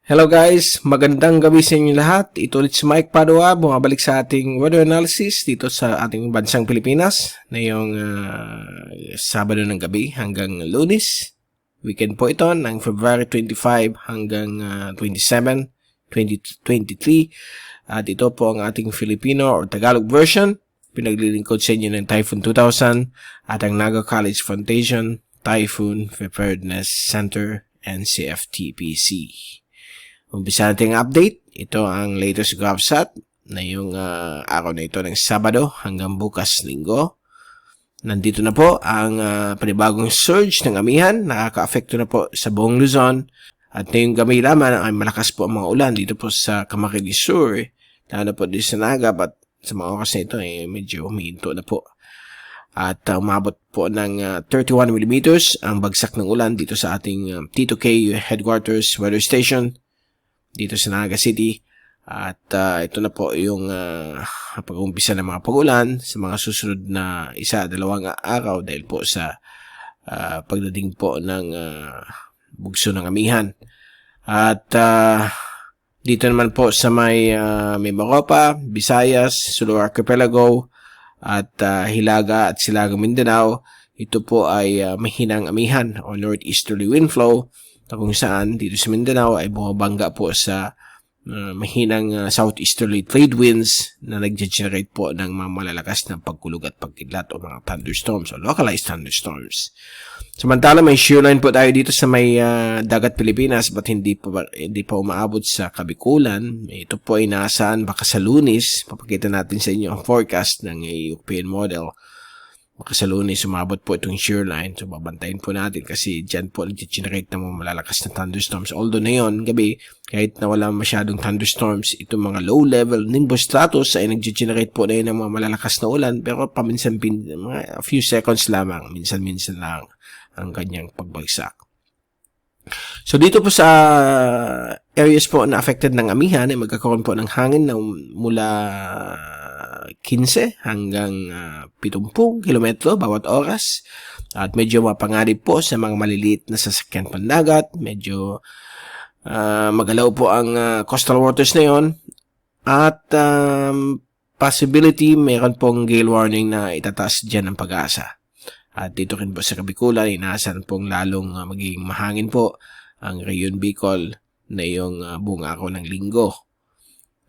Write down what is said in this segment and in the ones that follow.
Hello guys, magandang gabi sa inyo lahat. Ito ulit si Mike Padua, bumabalik sa ating weather analysis dito sa ating bansang Pilipinas ngayong Sabado ng gabi hanggang Lunes. Weekend po ito ng February 25 hanggang 27, 2023. At ito po ang ating Filipino or Tagalog version. Pinaglilingkod sa inyo ng Typhoon 2000 at ang Naga College Foundation, Typhoon Preparedness Center, and CFTPC. Umpisa natin ang update. Ito ang latest GovSat na yung araw na ito ng Sabado hanggang bukas Linggo. Nandito na po ang panibagong surge ng amihan. Nakaka-apekto na po sa buong Luzon. At ngayong gabi lamang ay malakas po ang mga ulan dito po sa Camarines Sur. Lalo po dito sa Naga, but sa mga oras na ito medyo humihinto na po. At umabot po ng 31 mm ang bagsak ng ulan dito sa ating T2K Headquarters Weather Station dito sa Naga City. At ito na po yung pag-umpisa ng mga pag-ulan sa mga susunod na 1-2 araw dahil po sa pagdating po ng bugso ng amihan. At dito naman po sa may Mimaropa, Visayas, Sulu Archipelago at Hilaga at Silagang Mindanao, ito po ay mahinang amihan o northeasterly wind flow na kung saan dito sa Mindanao ay bumabangga po sa mahinang southeasterly trade winds na nag-generate po ng mga malalakas na pagkulog at pagkidlat o mga thunderstorms o localized thunderstorms. Samantala may shoreline po tayo dito sa may dagat Pilipinas but hindi pa umaabot sa Kabikulan. Ito po ay nasaan baka sa Lunes. Papakita natin sa inyo ang forecast ng European model. Baka sa Lunes umabot po itong shoreline. So babantayin po natin kasi dyan po nag-generate ng mga malalakas na thunderstorms. Although na yun, gabi, kahit na wala masyadong thunderstorms, itong mga low-level nimbus stratus ay nag-generate po na yun ng mga malalakas na ulan. Pero paminsan, mga a few seconds lamang, minsan-minsan lang ang kanyang pagbagsak. So dito po sa areas po na affected ng amihan ay magkakaroon po ng hangin na mula 15 hanggang 70 kilometro bawat oras. At medyo mapanganib po sa mga maliliit na sasakyan pandagat. Medyo magalaw po ang coastal waters na yon. At possibility mayroon pong gale warning na itataas dyan ng Pag-asa. At dito rin po sa Kabikulan, inaasahan pong lalong magiging mahangin po ang Rayon Bicol na yung buong araw ng Linggo.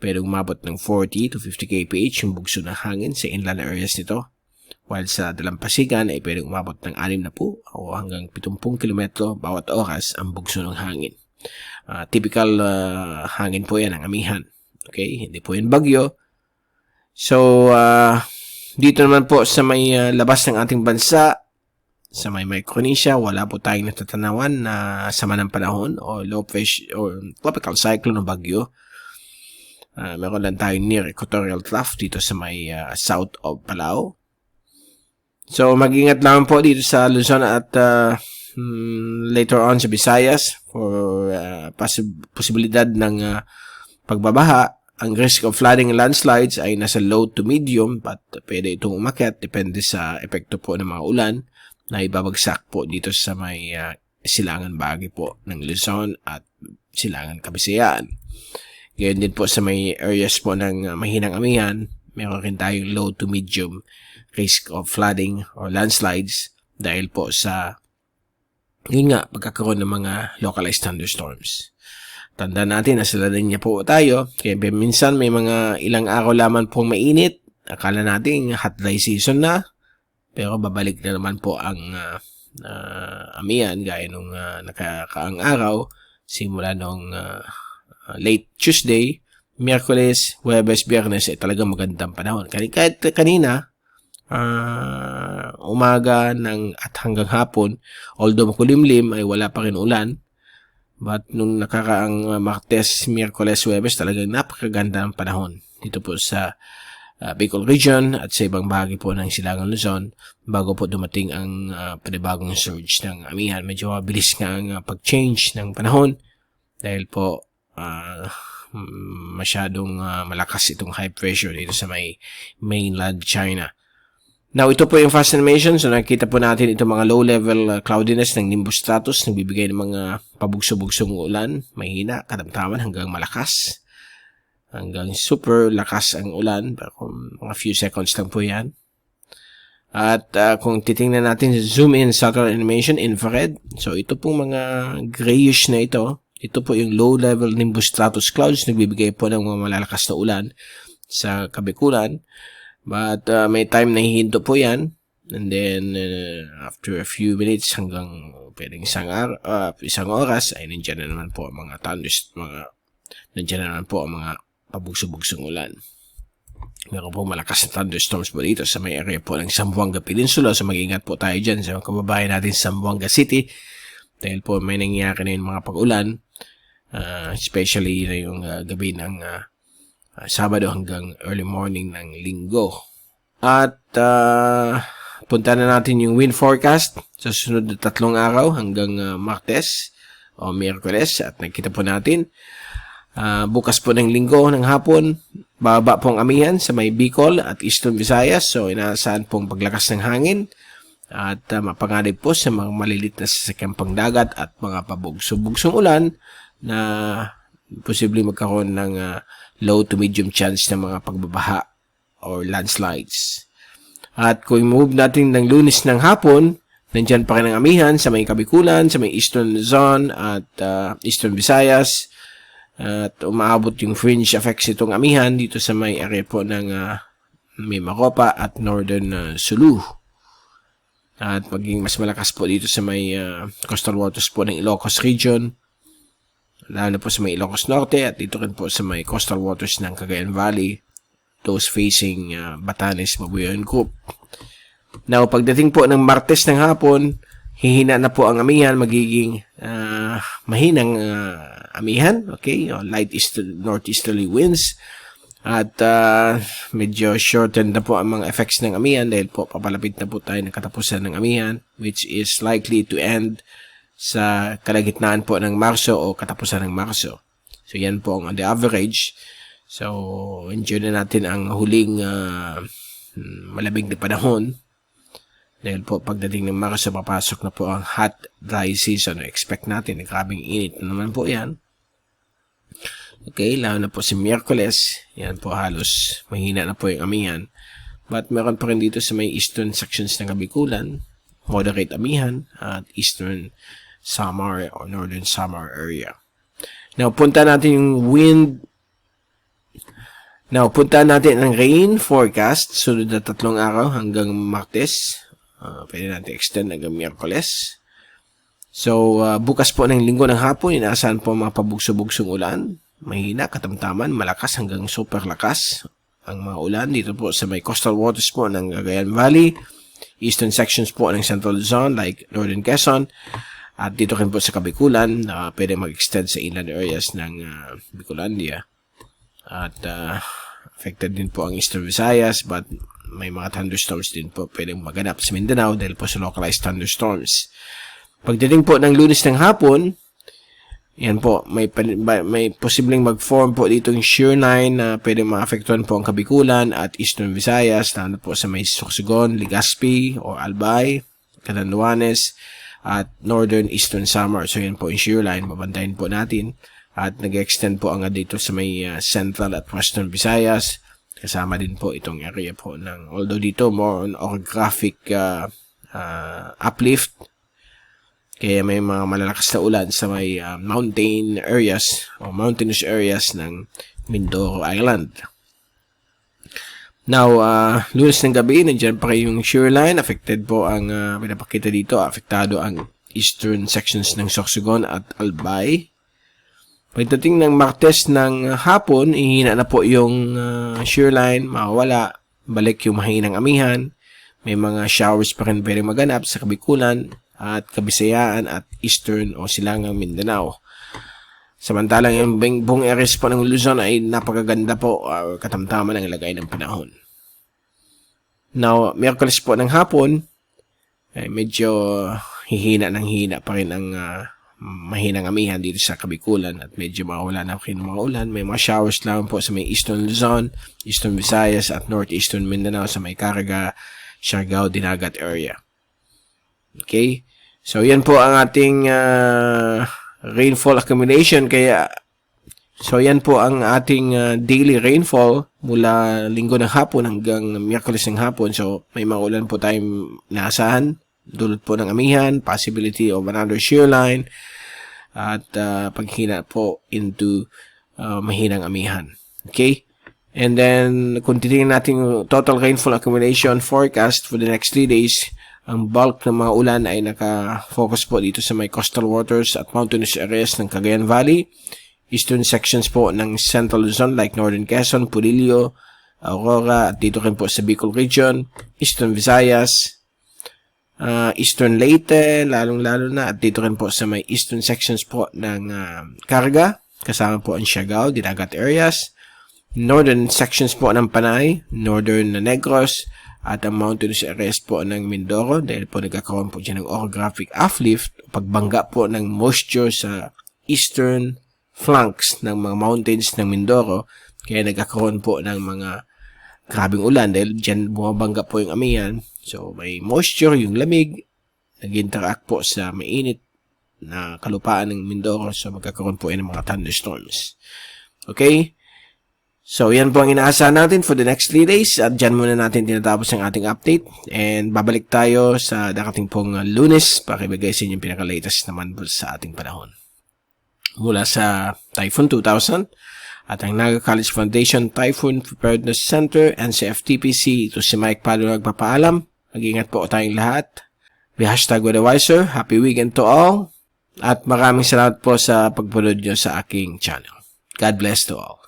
Pero umabot ng 40 to 50 kph yung bugso ng hangin sa inland areas nito. While sa Dalampasigan ay pwedeng umabot ng 60 o hanggang 70 km bawat oras ang bugso ng hangin. Typical hangin po yan ang amihan. Okay, hindi po yan bagyo. So, dito naman po sa may labas ng ating bansa, sa may Micronesia, wala po tayong natatanawan na sama ng panahon o low pressure o tropical cyclone o bagyo. Meron lang tayo near equatorial trough dito sa may south of Palau. So, mag-ingat lang po dito sa Luzon at later on sa Visayas for posibilidad ng pagbabaha. Ang risk of flooding and landslides ay nasa low to medium but pwede itong umakyat depende sa epekto po ng mga ulan na ibabagsak po dito sa may silangan bahagi po ng Luzon at silangan Kabisayaan. Ngayon din po sa may areas po ng mahinang amihan, meron rin tayong low to medium risk of flooding or landslides dahil po sa yun nga, pagkakaroon ng mga localized thunderstorms. Tandaan natin, nasa linya po tayo. Kaya minsan may mga ilang araw lamang pong mainit. Akala natin hot dry season na. Pero babalik na naman po ang amihan gaya nung nakakaang araw. Simula nung late Tuesday, Miyerkules, Huwebes, Biyernes ay talagang magandang panahon. Kahit kanina, umaga at hanggang hapon, although makulimlim ay wala pa rin ulan. But nung nakaraang Martes, Miyerkules, Huwebes, talagang napakaganda ng panahon dito po sa Bicol Region at sa ibang bahagi po ng Silangan Luzon bago po dumating ang panibagong surge ng amihan. Medyo mabilis nga ang pag-change ng panahon dahil po masyadong malakas itong high pressure dito sa may mainland China. Now, ito po yung fast animation. So, nakikita po natin itong mga low-level cloudiness ng nimbus stratus. Nagbibigay ng mga pabugso-bugsong ulan. Mahina, katamtaman, hanggang malakas. Hanggang super lakas ang ulan. Mga few seconds lang po yan. At kung titingnan natin, zoom in subtle animation, infrared. So, ito pong mga grayish na ito. Ito po yung low-level nimbus stratus clouds. Nagbibigay po ng mga malalakas na ulan sa Kabikulan. But may time na hihinto po yan. And then, after a few minutes hanggang pwedeng isang oras, ay nandiyan na naman po ang mga thunders, nandiyan na naman po ang mga pabugso-bugsong ulan. Meron po malakas na thunderstorms po dito sa may area po ng Zamboanga Peninsula. So mag-ingat po tayo dyan sa mga kababayan natin sa Zamboanga City. Dahil po may nangyayari na yung mga pag-ulan. Especially na yung gabi ng Sabado hanggang early morning ng Linggo. At punta na natin yung wind forecast sa susunod na 3 araw hanggang Martes o Miyerkules. At nakita po natin bukas po ng Linggo ng hapon, bababa pong amihan sa may Bicol at Eastern Visayas. So inaasahan pong paglakas ng hangin at mapanganib po sa mga malilit na sasakyang pangdagat at mga pabugso-bugsong ulan na posibleng magkaroon ng low to medium chance ng mga pagbabaha or landslides. At kung move natin ng Lunes ng hapon, nandyan pa rin ang amihan sa may Kabikulan, sa may Eastern Luzon at Eastern Visayas. At umaabot yung fringe effects itong amihan dito sa may area po ng Mimaropa at Northern Sulu. At maging mas malakas po dito sa may coastal waters po ng Ilocos region. Lalo po sa may Ilocos Norte at dito rin po sa may coastal waters ng Cagayan Valley, those facing Batanes, Mabuyawan Group. Now, pagdating po ng Martes ng hapon, hihina na po ang amihan, magiging mahinang amihan, okay? Light northeasterly winds. At medyo shortened na po ang mga effects ng amihan dahil po papalapit na po tayo ng katapusan ng amihan, which is likely to end sa kalagitnaan po ng Marso o katapusan ng Marso. So, yan po ang on the average. So, enjoy na natin ang huling malamig na panahon. Dahil po, pagdating ng Marso, papasok na po ang hot, dry season. Expect natin, grabing init na naman po yan. Okay, lalo na po si Miyerkules. Yan po, halos mahina na po yung amihan. But meron pa rin dito sa may eastern sections ng Kabikulan, moderate amihan at eastern Samar or northern Samar area. Now, punta natin yung wind. Now, punta natin ang rain forecast. Sunod na 3 araw hanggang Martes. Pwede natin extend hanggang Miyerkules. So, bukas po ng Linggo ng hapon, inaasahan po mga pabugso-bugsong ulan. Mahina, katamtaman, malakas hanggang super lakas ang mga ulan. Dito po sa may coastal waters po ng Cagayan Valley. Eastern sections po ng Central Luzon like Northern Quezon. At dito rin po sa Kabikulan, pwede mag-extend sa inland areas ng Bicolandia. At affected din po ang Eastern Visayas, but may mga thunderstorms din po pwedeng maganap sa Mindanao dahil po sa localized thunderstorms. Pagdating po ng Lunes ng hapon, yan po, may posibleng mag-form po dito yung shear line na pwedeng ma-affectuhan po ang Kabikulan at Eastern Visayas, lalo po sa may Sorsogon, Legazpi o Albay, Catanduanes, at Northern Eastern Samar. So, yan po yung shear line. Babantayin po natin. At nag-extend po ang dito sa may Central at Western Visayas. Kasama din po itong area po ng, although dito more on orographic uplift. Kaya may mga malalakas na ulan sa may mountain areas o mountainous areas ng Mindoro Island. Now, Lunes ng gabi, nandiyan pa kayong shear line. Affected po ang, pinapakita dito, apektado ang eastern sections ng Sorsogon at Albay. Pagdating ng Martes ng hapon, ihina na po yung shear line, mawawala, balik yung mahinang amihan. May mga showers pa rin pwedeng maganap sa Kabikulan at Kabisayaan at Eastern o Silangang Mindanao. Samantalang yung buong areas po ng Luzon ay napakaganda po o katamtaman ang lagay ng panahon. Now, Miyerkules po ng hapon, ay medyo hihina pa rin ang mahinang amihan dito sa Kabikulan at medyo mawala na rin mga ulan. May mga showers lang po sa may Eastern Luzon, Eastern Visayas at Northeastern Mindanao sa may Caraga, Siargao, Dinagat area. Okay? So, yan po ang ating rainfall accumulation. So, yan po ang ating daily rainfall mula linggo ng hapon hanggang miyerkules ng hapon. So, may mga ulan po tayong naasahan. Dulot po ng amihan, possibility of another shear line, at paghina po into mahinang amihan. Okay? And then, kung titingnan natin yung total rainfall accumulation forecast for the next 3 days, ang bulk ng mga ulan ay naka-focus po dito sa may coastal waters at mountainous areas ng Cagayan Valley, eastern sections po ng Central Luzon like Northern Quezon, Pudillo, Aurora, at dito rin po sa Bicol region, eastern Visayas, eastern Leyte, lalong-lalo na, at dito rin po sa may eastern sections po ng Carga, kasama po ang Siargao, Dinagat areas, northern sections po ng Panay, northern Negros, at ang mountainous areas po ng Mindoro dahil po nagkakaroon po dyan ng orographic uplift, pagbangga po ng moisture sa eastern flanks ng mga mountains ng Mindoro, kaya nagkakaroon po ng mga grabing ulan dahil dyan bumabangga po yung amihan. So, may moisture, yung lamig, nag-interact po sa mainit na kalupaan ng Mindoro, so magkakaroon po ng mga thunderstorms. Okay? So, yan po ang inaasahan natin for the next 3 days. At dyan muna natin tinatapos ang ating update. And babalik tayo sa darating pong Lunes para ibigay sa inyo yung pinaka-latest naman po sa ating panahon. Mula sa Typhoon 2000 at ang Naga College Foundation Typhoon Preparedness Center and sa FTPC. Ito si Mike Palo nagpapaalam. Mag-ingat po tayong lahat. Be #weatherwiser. Happy weekend to all. At maraming salamat po sa pagpunod nyo sa aking channel. God bless to all.